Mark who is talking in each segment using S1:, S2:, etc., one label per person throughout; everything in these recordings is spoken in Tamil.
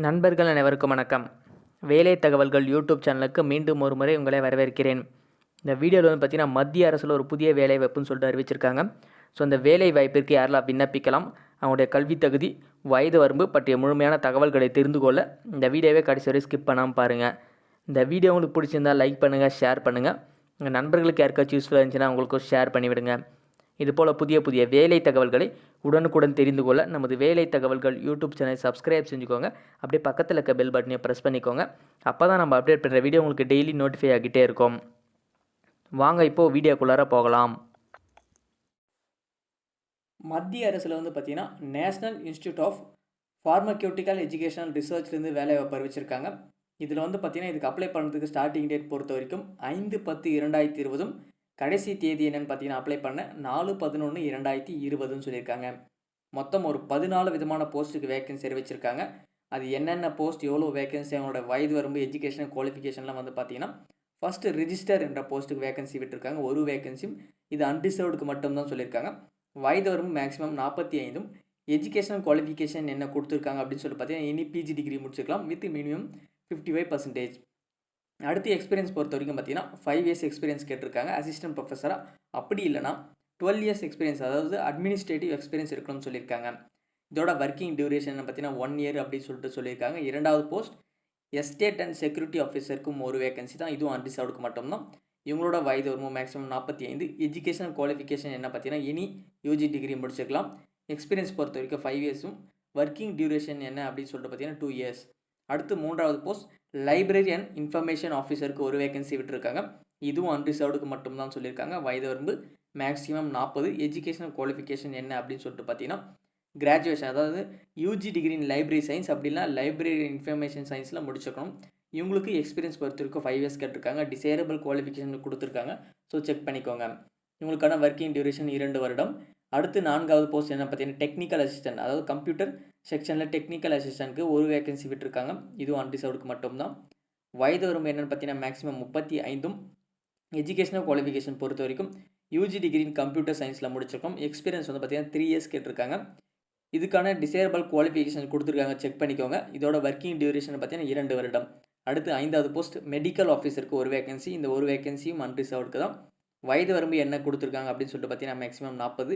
S1: நண்பர்கள் அனைவருக்கும் வணக்கம். வேலை தகவல்கள் யூடியூப் சேனலுக்கு மீண்டும் ஒரு முறை உங்களை வரவேற்கிறேன். இந்த வீடியோவில் வந்து பார்த்தீங்கன்னா, மத்திய அரசில் ஒரு புதிய வேலை வாய்ப்புன்னு சொல்லிட்டு அறிவிச்சிருக்காங்க. ஸோ அந்த வேலை வாய்ப்பிற்கு யாரெல்லாம் விண்ணப்பிக்கலாம், அவங்களுடைய கல்வி தகுதி, வயது வரம்பு பற்றிய முழுமையான தகவல்களை தெரிந்து கொள்ள இந்த வீடியோவை கடைசி வரை ஸ்கிப் பண்ணாமல் பாருங்கள். இந்த வீடியோ உங்களுக்கு பிடிச்சிருந்தால் லைக் பண்ணுங்கள், ஷேர் பண்ணுங்கள். உங்கள் நண்பர்களுக்கு யாருக்காச்சும் யூஸ்ஃபுல்லாக இருந்துச்சுன்னா அவங்களுக்கும் ஷேர் பண்ணிவிடுங்க. இதுபோல் புதிய வேலை தகவல்களை உடனுக்குடன் தெரிந்து கொள்ள நமது வேலை தகவல்கள் யூடியூப் சேனலை சப்ஸ்கிரைப் செஞ்சுக்கோங்க. அப்படியே பக்கத்தில் இருக்க பெல் பட்டனை ப்ரெஸ் பண்ணிக்கோங்க. அப்போ தான் நம்ம அப்டேட் பண்ணுற வீடியோ உங்களுக்கு டெய்லி நோட்டிஃபை ஆகிட்டே இருக்கும். வாங்க இப்போது வீடியோக்குள்ளார போகலாம். மத்திய அரசில் வந்து பார்த்திங்கன்னா, national institute of pharmaceutical educational ரிசர்ச்லேருந்து வேலை வாய்ப்பு அறிவிச்சிருக்காங்க. இதில் வந்து பார்த்திங்கன்னா, இதுக்கு அப்ளை பண்ணுறதுக்கு ஸ்டார்டிங் டேட் பொறுத்த வரைக்கும் 5/10/2020 கடைசி தேதி என்னென்னு பார்த்தீங்கன்னா, அப்ளை பண்ண 4/11/2020 சொல்லியிருக்காங்க. மொத்தம் ஒரு 14 விதமான போஸ்ட்டுக்கு வேகன்சி அறிவிச்சிருக்காங்க. அது என்னென்ன போஸ்ட், எவ்வளோ வேகன்சி, அவங்களோட வயது வரம்பு, எஜுகேஷன் குவாலிஃபிகேஷன்லாம் வந்து பார்த்தீங்கன்னா, ஃபஸ்ட்டு ரிஜிஸ்டர் என்ற போஸ்ட்டுக்கு வேகன்சி விட்டுருக்காங்க. ஒரு வேகன்சியும் இது அன்ரிசர்வ்டுக்கு மட்டும்தான் சொல்லியிருக்காங்க. வயது வரம்பு மேக்ஸிமம் 45. எஜுகேஷன் குவாலிஃபிகேஷன் என்ன கொடுத்துருக்காங்க அப்படின்னு சொல்லி பார்த்தீங்கன்னா, எனி பிஜி டிகிரி முடிச்சுக்கலாம் வித் மினிமம் 55%. அடுத்து எக்ஸ்பீரியன்ஸ் பொறுத்த வரைக்கும் பார்த்தீங்கன்னா 5 இயர்ஸ் எக்ஸ்பீரியன்ஸ் கேட்டிருக்காங்க அசிஸ்டன்ட் ப்ரொஃபஸராக. அப்படி இல்லைனா 12 இயர்ஸ் எக்ஸ்பீரியன்ஸ், அதாவது அட்மினிஸ்ட்ரேட்டிவ் எக்ஸ்பீரியன்ஸ் இருக்கணும்னு சொல்லியிருக்காங்க. இதோட ஒர்க்கிங் டியூரேஷன் பார்த்தீங்கன்னா 1 இயர் அப்படின்னு சொல்லிட்டு சொல்லியிருக்காங்க. இரண்டாவது போஸ்ட் எஸ்டேட் அண்ட் செக்யூரிட்டி ஆஃபீஸருக்கும் ஒரு வேகன்சி தான், இதுவும் அன்ரிசர்வ்டுக்கு மட்டும்தான். இவங்களோட வயது வரும் மேக்ஸிமம் 45. எஜுகேஷன் குவாலிஃபிகேஷன் என்ன பார்த்தீங்கன்னா, எனி யூஜி டிகிரி முடிச்சுக்கலாம். எக்ஸ்பீரியன்ஸ் பொறுத்த வரைக்கும் 5 இயர்ஸும், ஒர்க்கிங் டியூரேஷன் என்ன அப்படின்னு சொல்லிட்டு பார்த்தீங்கன்னா 2 இயர்ஸ். அடுத்து மூன்றாவது போஸ்ட் லைப்ரரி அண்ட் இன்ஃபர்மேஷன் ஆஃபீஸருக்கு ஒரு வேகன்சி விட்டுருக்காங்க. இதுவும் அன்ரிசர்வ்டுக்கு மட்டும்தான் சொல்லியிருக்காங்க. வயது வரம்பு மேக்ஸிமம் 40. எஜுகேஷனல் குவாலிஃபிகேஷன் என்ன அப்படின்னு சொல்லிட்டு பார்த்தீங்கன்னா, கிராஜுவேஷன், அதாவது யூஜி டிகிரி இன் லைப்ரரி சயின்ஸ் அப்படின்னா லைப்ரரி இன்ஃபர்மேஷன் சயின்ஸில் முடிச்சுக்கணும். இவங்களுக்கு எக்ஸ்பீரியன்ஸ் பொறுத்த வரைக்கும் 5 இயர்ஸ் கேட்டிருக்காங்க. டிசேரபிள் குவாலிஃபிகேஷன் கொடுத்துருக்காங்க. ஸோ செக் பண்ணிக்கோங்க. இவங்களுக்கான ஒர்க்கிங் டியூரேஷன் 2 வருடம். அடுத்து நான்காவது போஸ்ட் என்ன பார்த்தீங்கன்னா, டெக்னிக்கல் அசிஸ்டன்ட், அதாவது கம்ப்யூட்டர் செக்ஷனில் டெக்னிக்கல் அசிஸ்டன்ட்க்கு ஒரு வேகன்சி விட்டுருக்காங்க. இதுவும் அன்ரிசர்வ்டுக்கு மட்டும்தான். வயது வரம்பு என்னென்னு பார்த்தீங்கன்னா, மேக்ஸிமம் 35. எஜுகேஷனல் குவாலிஃபிகேஷன் பொறுத்த வரைக்கும் யூஜி டிகிரி இன் கம்ப்யூட்டர் சயின்ஸில் முடிச்சிருக்கோம். எக்ஸ்பீரியன்ஸ் வந்து பார்த்தீங்கன்னா 3 இயர்ஸ் கேட்டிருக்காங்க. இதுக்கான டிசேரபிள் குவாலிஃபிகேஷன் கொடுத்துருக்காங்க, செக் பண்ணிக்கோங்க. இதோட ஒர்க்கிங் டியூரேஷன் பார்த்தீங்கன்னா 2 வருடம். அடுத்து ஐந்தாவது போஸ்ட் மெடிக்கல் ஆஃபீஸருக்கு ஒரு வேகன்சி. இந்த ஒரு வேகன்சியும் அன்ரிசர்வ்டுக்கு தான். வயது வரம்பு என்ன கொடுத்துருக்காங்க அப்படின்னு சொல்லிட்டு பார்த்தீங்கன்னா, மேக்ஸிமம் 40.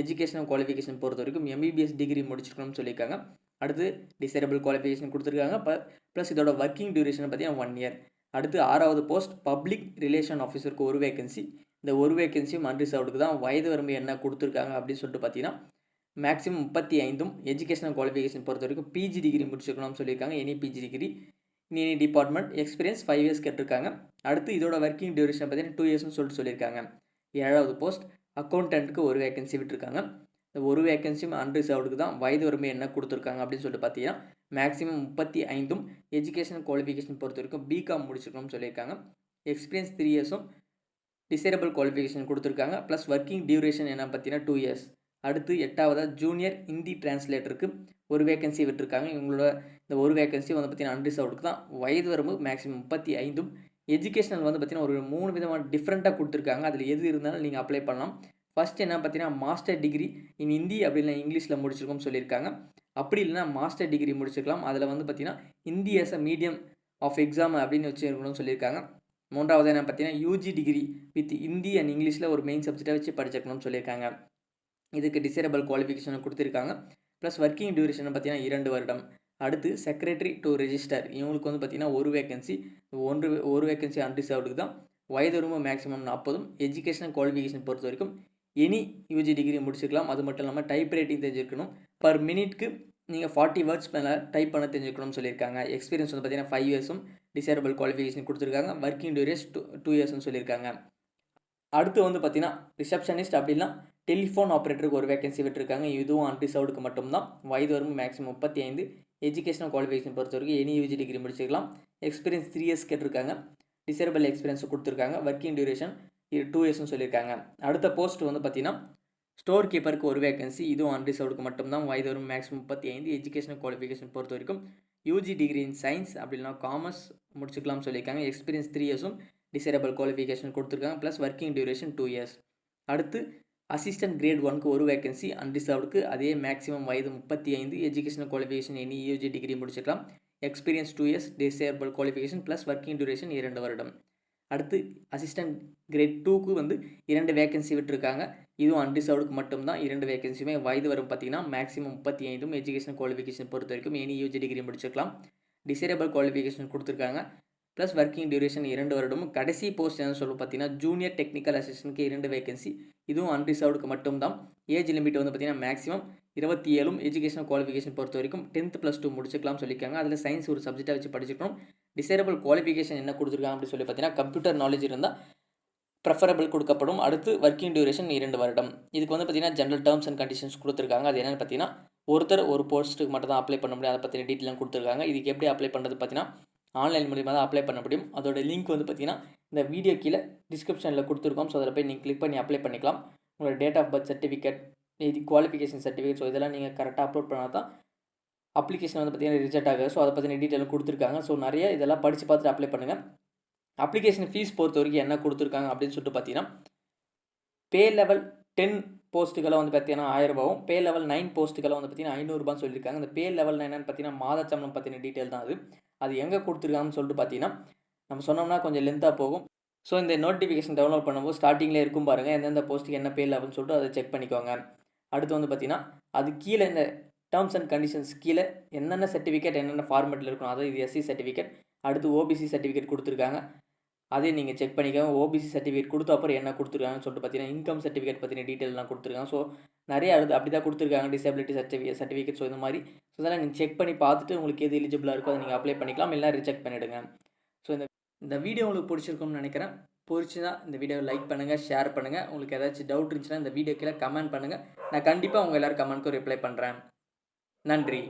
S1: எஜுகேஷனல் குவாலிஃபிகேஷன் பொறுத்த வரைக்கும் எம்பிபிஎஸ் டிகிரி முடிச்சிருக்கணும்னு சொல்லியிருக்காங்க. அடுத்து டிசேரபிள் குவாலிஃபிகேஷன் கொடுத்துருக்காங்க. ப்ளஸ் இதோட ஒர்க்கிங் டியூரேஷன் பார்த்தீங்கன்னா 1 இயர். அடுத்து ஆறாவது போஸ்ட் பப்ளிக் ரிலேஷன் ஆஃபீஸருக்கு ஒரு வேகன்சி. இந்த ஒரு வேகன்சியும் அன்ரிசர்வ்டுக்கு தான். வயது வரம்பு என்ன கொடுத்துருக்காங்க அப்படின்னு சொல்லிட்டு பார்த்தீங்கன்னா, மேக்ஸிமம் 35. எஜுகேஷனல் குவாலிஃபிகேஷன் பொறுத்த வரைக்கும் பிஜி டிகிரி முடிச்சிருக்கணும்னு சொல்லியிருக்காங்க. Any PG degree in any department. Experience 5 years கேட்டிருக்காங்க. அடுத்து இதோட ஒர்க்கிங் டியூரேஷன் பார்த்தீங்கன்னா 2 இயர்ஸ்னு சொல்லியிருக்காங்க. ஏழாவது போஸ்ட் அக்கௌண்டன்ட்டுக்கு ஒரு வேகன்சி விட்டுருக்காங்க. இந்த ஒரு வேகன்சியும் அன்ரிசர்வ்டுக்கு தான். வயது வரம்பு என்ன கொடுத்துருக்காங்க அப்படின்னு சொல்லிட்டு பார்த்தீங்கன்னா, மேக்ஸிமம் 35. எஜுகேஷன் குவாலிஃபிகேஷன் பொறுத்த வரைக்கும் பிகாம் முடிச்சிருக்கணும்னு சொல்லியிருக்காங்க. எக்ஸ்பீரியன்ஸ் 3 இயர்ஸும், டிசேரபிள் குவாலிஃபிகேஷன் கொடுத்துருக்காங்க. ப்ளஸ் ஒர்க்கிங் டியூரேஷன் என்ன பார்த்தீங்கன்னா 2 இயர்ஸ். அடுத்து எட்டாவதாக ஜூனியர் ஹிந்தி டிரான்ஸ்லேட்டருக்கு ஒரு வேகன்சி விட்டுருக்காங்க. இவங்களோட இந்த ஒரு வேகன்சி வந்து பார்த்தீங்கன்னா அன்ரிசர்வ்டுக்கு தான். வயது வரம்பு மேக்ஸிமம் 35. எஜுகேஷனல் வந்து பார்த்தீங்கன்னா ஒரு 3 விதமான டிஃப்ரெண்ட்டாக கொடுத்துருக்காங்க. அதில் எது இருந்தாலும் நீங்கள் அப்ளை பண்ணலாம். ஃபஸ்ட் என்ன பார்த்தீங்கன்னா, மாஸ்டர் டிகிரி இன் ஹிந்தி அப்படி இல்லை இங்கிலீஷில் முடிச்சிருக்கோம்னு சொல்லியிருக்காங்க. அப்படி இல்லைனா மாஸ்டர் டிகிரி முடிச்சிருக்கலாம். அதில் வந்து பார்த்தீங்கன்னா Hindi as a medium of exam அப்படின்னு வச்சுருக்கணும்னு சொல்லியிருக்காங்க. மூன்றாவது என்ன பார்த்தீங்கன்னா, UG degree with Hindi and இங்கிலீஷில் ஒரு மெயின் சப்ஜெக்டாக வச்சு படிச்சிருக்கணும்னு சொல்லியிருக்காங்க. இதுக்கு டிசேரபிள் குவாலிஃபிகேஷன் கொடுத்துருக்காங்க. ப்ளஸ் ஒர்க்கிங் டியூரேஷன் பார்த்தீங்கன்னா 2 வருடம். அடுத்து செக்ரட்டரி டு ரெஜிஸ்டர், இவங்களுக்கு வந்து பார்த்தீங்கன்னா ஒரு வேகன்சி. ஒரு வேகன்சி அன்ரிசர்வ்டுக்கு தான். வயது வரம்பு மேக்ஸிமம் 40. எஜுகேஷனல் குவாலிஃபிகேஷன் பொறுத்த வரைக்கும் எனி யூஜி டிகிரி முடிச்சுக்கலாம். அது மட்டும் இல்லாமல் டைப் ரைட்டிங் தெரிஞ்சிருக்கணும். பர் மினிட்க்கு நீங்கள் 40 வேர்ட்ஸ் மேலே டைப் பண்ண தெரிஞ்சுக்கணும்னு சொல்லியிருக்காங்க. எக்ஸ்பீரியன்ஸ் வந்து பார்த்தீங்கன்னா 5 இயர்ஸும், டிசேரபிள் குவாலிஃபிகேஷன் கொடுத்துருக்காங்க. ஒர்க்கிங் டியூரேஷன் 2 இயர்ஸ்னு சொல்லியிருக்காங்க. அடுத்து வந்து பார்த்தீங்கன்னா ரிசப்ஷனிஸ்ட் அப்படின்னா டெலிஃபோன் ஆப்ரேட்டருக்கு ஒரு வேகன்சி விட்டுருக்காங்க. இதுவும் அன்ரிசர்வ்டுக்கு மட்டும்தான். வயது வரம்பு மேக்ஸிமம் 35. எஜுகேஷனல் குவாலிஃபிகேஷன் பொறுத்த வரைக்கும் எனி யூஜி டிகிரி முடிச்சிக்கலாம். எக்ஸ்பீரியன்ஸ் 3 இயர்ஸ் கேட்டிருக்காங்க. டிசேரபிள் எக்ஸ்பீரியன்ஸ் கொடுத்துருக்காங்க. ஒர்க்கிங் டியூரேஷன் 2 இயர்ஸ்னு சொல்லியிருக்காங்க. அடுத்த போஸ்ட் வந்து பார்த்தீங்கன்னா ஸ்டோர் கீப்பருக்கு ஒரு வேகன்சி. இதுவும் அன்ரிசர்வ்டுக்கு மட்டும்தான். வயது வரம்பு மேக்ஸிமம் 35. எஜுகேஷனல் குவாலிஃபிகேஷன் பொறுத்த வரைக்கும் யூஜி டிகிரி இன் சயின்ஸ் அப்படின்னா காமர்ஸ் முடிச்சுக்கலாம்னு சொல்லியிருக்காங்க. எக்ஸ்பீரியன்ஸ் 3 இயர்ஸும், டிசேரபிள் குவாலிஃபிகேஷன் கொடுத்துருக்காங்க. Plus working duration 2 years. அடுத்து அசிஸ்டன்ட் கிரேட் 1க்கு ஒரு வேகன்சி அன்ரிசர்வ்டுக்கு. அதே மேக்ஸிமம் வயது 35. Educational qualification any UG degree முடிச்சுக்கலாம். Experience 2 years, desirable qualification plus working duration 2 வருடம். அடுத்து அசிஸ்டன்ட் கிரேட் 2க்கு வந்து 2 வேகன்சி விட்டுருக்காங்க. இதுவும் அன்ரிசர்வ்டுக்கு மட்டும்தான் 2 வேகன்சியுமே. வயது வரும் பார்த்தீங்கன்னா மேக்ஸிமம் 35, எஜுகேஷன் குவாலிஃபிகேஷன் பொறுத்த வரைக்கும் எனி யூஜி டிகிரி முடிச்சிருக்கலாம். டிசேபிள் குவாலிஃபிகேஷன் கொடுத்துருக்காங்க. ப்ளஸ் ஒர்க்கிங் டியூரேஷன் 2 வருடமும். கடைசி போஸ்ட் என்ன சொல்ல பார்த்தீங்கன்னா ஜூனியர் டெக்னிக்கல் அசிஸ்டன்ட்க்கு 2 வேகன்சி. இதுவும் அன்ரிசர்வ்டுக்கு மட்டும்தான். ஏஜ் லிமிட் வந்து பார்த்தீங்கன்னா மேக்ஸிமம் 27, எஜுகேஷன் குவாலிஃபிகேஷன் பொறுத்த வரைக்கும் 10th +2 முடிச்சுக்கலாம் சொல்லியிருக்காங்க. அதில் சயின்ஸ் ஒரு சப்ஜெக்டாக வச்சு படிச்சுக்கணும். டிசேபிள் குவாலிஃபிகேஷன் என்ன கொடுத்துருக்காங்க அப்படின்னு சொல்லி பார்த்தீங்கன்னா கம்ப்யூட்டர் நாலேஜ் இருந்தால் ப்ரெஃபரபிள் கொடுக்கப்படும். அடுத்து ஒர்க்கிங் டியூரேஷன் 2 வருடம். இதுக்கு வந்து பார்த்தீங்கன்னா ஜென்ரல் டேர்ம்ஸ் அண்ட் கண்டிஷன்ஸ் கொடுத்துருக்காங்க. அது என்னென்னு பார்த்தீங்கன்னா ஒருத்தர் ஒரு போஸ்ட்டுக்கு மட்டும் தான் அப்ளை பண்ண முடியும். அதை பற்றின டீட்டெயிலாம் கொடுத்துருக்காங்க. இதுக்கு எப்படி அப்ளை பண்ணுறது பார்த்தீங்கன்னா ஆன்லைன் மூலியமாக தான் அப்ளை பண்ண முடியும். அதோட லிங்க் வந்து பார்த்தீங்கன்னா இந்த வீடியோ கீழே டிஸ்கிரிப்ஷனில் கொடுத்துருக்கோம். ஸோ அதில் போய் நீங்கள் கிளிக் பண்ணி அப்ளை பண்ணிக்கலாம். உங்களோட டேட் ஆஃப் பர்த் சர்டிஃபிகேட், இது குவாலிஃபிகேஷன் சர்டிஃபிகேட், ஸோ இதெல்லாம் நீங்கள் கரெக்டாக அப்லோட் பண்ணால் தான் அப்ளிகேஷன் வந்து பார்த்தீங்கன்னா ரிஜெக்ட் ஆகுது. ஸோ அதை பற்றின டீட்டெயிலும் கொடுத்துருக்காங்க. ஸோ நிறைய இதெல்லாம் படித்து பார்த்துட்டு அப்ளை பண்ணுங்கள். அப்ளிகேஷன் ஃபீஸ் பொறுத்த வரைக்கும் என்ன கொடுத்துருக்காங்க அப்படின்னு சொல்லிட்டு பார்த்தீங்கன்னா பே லெவல் 10 போஸ்ட்டுக்கெல்லாம் வந்து பார்த்தீங்கன்னா 1000 ரூபாவும், பே லெவல் 9 போஸ்ட்டுக்கெல்லாம் வந்து பார்த்தீங்கன்னா 500 ரூபான்னு சொல்லியிருக்காங்க. இந்த பே லெவல் என்னென்னு பார்த்தீங்கன்னா மாத சம்பளம் பற்றின டீட்டெயில் தான் அது. அது எங்கே கொடுத்துருக்காங்கன்னு சொல்லிட்டு பார்த்தீங்கன்னா நம்ம சொன்னோம்னா கொஞ்சம் லென்த்தாக போகும். ஸோ இந்த நோட்டிஃபிகேஷன் டவுன்லோட் பண்ணும்போது ஸ்டார்டிங்கில் இருக்கும் பாருங்கள் எந்தெந்த போஸ்ட்டுக்கு என்ன பே லெவல்னு சொல்லிட்டு அதை செக் பண்ணிக்கோங்க. அடுத்து வந்து பார்த்தீங்கன்னா அது கீழே இந்த டேர்ம்ஸ் அண்ட் கண்டிஷன்ஸ் கீழே என்னென்ன சர்டிஃபிகேட் என்னென்ன ஃபார்மெட்டில் இருக்கணும். அதாவது இது எஸ்சி சர்டிஃபிகேட், அடுத்து ஓபிசி சர்டிஃபிகேட் கொடுத்துருக்காங்க. அதே நீங்கள் செக் பண்ணிக்கோங்க. ஓபிசி சர்டிஃபிகேட் கொடுத்த அப்புறம் என்ன கொடுத்துருக்காங்கன்னு சொல்லிட்டு பார்த்தீங்கன்னா இன்கம் சர்டிஃபிகேட் பற்றின டீட்டெயிலாம் கொடுத்துருக்காங்க. ஸோ நிறைய அப்படி தான் கொடுத்துருக்காங்க. டிசபிலிட்டி சர்டிஃபிகேட், ஸோ இந்த மாதிரி ஸோ இதெல்லாம் நீங்கள் செக் பண்ணி பார்த்துட்டு உங்களுக்கு எது எலிஜிபிளாக இருக்கோ அதை நீங்கள் அப்ளை பண்ணிக்கலாம், இல்லை ரிஜெக்ட் பண்ணிவிடுங்க. ஸோ இந்த வீடியோ உங்களுக்கு பிடிச்சிருக்கும்னு நினைக்கிறேன். பிடிச்சினா இந்த வீடியோவை லைக் பண்ணுங்கள், ஷேர் பண்ணுங்கள். உங்களுக்கு ஏதாச்சும் டவுட் இருந்துச்சுன்னா இந்த வீடியோ கீழே கமெண்ட் பண்ணுங்கள். நான் கண்டிப்பாக உங்கள் எல்லோரும் கமெண்ட்க்கும் ரிப்ளை பண்ணுறேன். நன்றி.